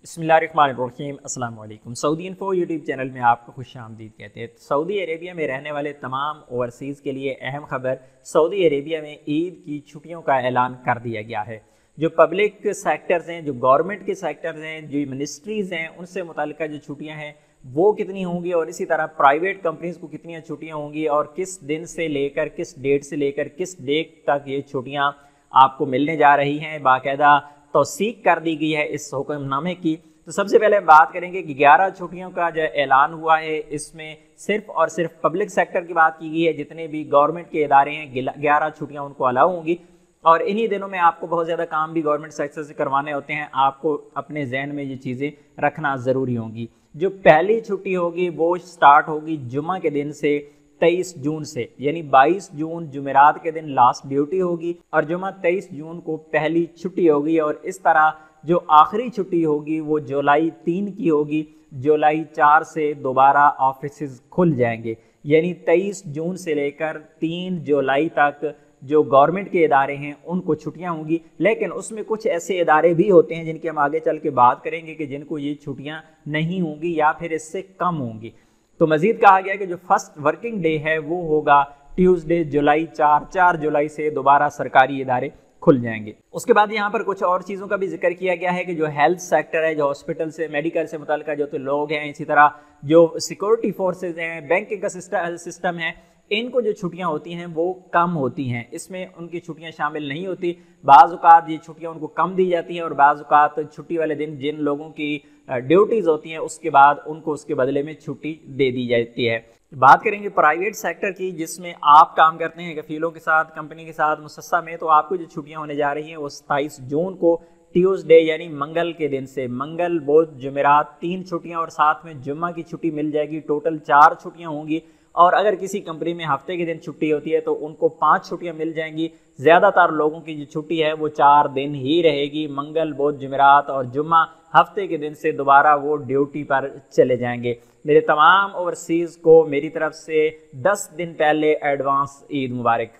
बिस्मिल्लाहिर्रहमानिर्रहीम अस्सलाम वालेकुम। सऊदी इन्फो यूट्यूब चैनल में आपको खुश आमदीद कहते हैं। सऊदी अरेबिया में रहने वाले तमाम ओवरसीज़ के लिए अहम खबर, सऊदी अरेबिया में ईद की छुट्टियों का ऐलान कर दिया गया है। जो पब्लिक सेक्टर्स हैं, जो गवर्नमेंट के सेक्टर्स हैं, जो मिनिस्ट्रीज़ हैं, उनसे मुताल्लिक़ जो छुट्टियाँ हैं वो कितनी होंगी और इसी तरह प्राइवेट कंपनीज़ को कितनी छुट्टियाँ होंगी और किस दिन से लेकर किस डेट से लेकर किस डेट तक ये छुट्टियाँ आपको मिलने जा रही हैं, बाकायदा तौसीक कर दी गई है इस हुक्मनामे की। तो सबसे पहले बात करेंगे कि 11 छुट्टियों का जो ऐलान हुआ है, इसमें सिर्फ और सिर्फ पब्लिक सेक्टर की बात की गई है। जितने भी गवर्नमेंट के इदारे हैं 11 छुट्टियां उनको अलाउ होंगी और इन्हीं दिनों में आपको बहुत ज़्यादा काम भी गवर्नमेंट सेक्टर से करवाने होते हैं। आपको अपने जहन में ये चीज़ें रखना ज़रूरी होंगी। जो पहली छुट्टी होगी वो स्टार्ट होगी जुम्मा के दिन से 23 जून से, यानी 22 जून जुमेरात के दिन लास्ट ड्यूटी होगी और जुम्मा 23 जून को पहली छुट्टी होगी। और इस तरह जो आखिरी छुट्टी होगी वो जुलाई 3 की होगी। जुलाई 4 से दोबारा ऑफिस खुल जाएंगे, यानी 23 जून से लेकर 3 जुलाई तक जो गवर्नमेंट के इदारे हैं उनको छुट्टियां होंगी। लेकिन उसमें कुछ ऐसे इदारे भी होते हैं जिनकी हम आगे चल के बात करेंगे कि जिनको ये छुट्टियां नहीं होंगी या फिर इससे कम होंगी। तो मजीद कहा गया कि जो फर्स्ट वर्किंग डे है वो होगा ट्यूसडे जुलाई 4 जुलाई से दोबारा सरकारी इदारे खुल जाएंगे। उसके बाद यहाँ पर कुछ और चीज़ों का भी जिक्र किया गया है कि जो हेल्थ सेक्टर है, जो हॉस्पिटल से मेडिकल से मुताल्लिक़ जो तो लोग हैं, इसी तरह जो सिक्योरिटी फोर्सेज हैं, बैंकिंग का सिस्टम है, इनको जो छुट्टियां होती हैं वो कम होती हैं। इसमें उनकी छुट्टियां शामिल नहीं होती। बाज़ औक़ात ये छुट्टियां उनको कम दी जाती हैं और बाज़ औक़ात छुट्टी वाले दिन जिन लोगों की ड्यूटीज़ होती हैं उसके बाद उनको उसके बदले में छुट्टी दे दी जाती है। बात करेंगे प्राइवेट सेक्टर की, जिसमें आप काम करते हैं कफीलों के साथ, कंपनी के साथ, मुसस्सा में। तो आपको जो छुट्टियां होने जा रही हैं वो 27 जून को ट्यूसडे यानी मंगल के दिन से, मंगल बुध जुमेरात 3 छुट्टियां और साथ में जुम्मा की छुट्टी मिल जाएगी। टोटल 4 छुट्टियां होंगी। और अगर किसी कंपनी में हफ्ते के दिन छुट्टी होती है तो उनको 5 छुट्टियां मिल जाएंगी। ज़्यादातर लोगों की जो छुट्टी है वो 4 दिन ही रहेगी, मंगल बुध जुमेरात और जुम्मा। हफ्ते के दिन से दोबारा वो ड्यूटी पर चले जाएंगे। मेरे तमाम ओवरसीज़ को मेरी तरफ से 10 दिन पहले एडवांस ईद मुबारक।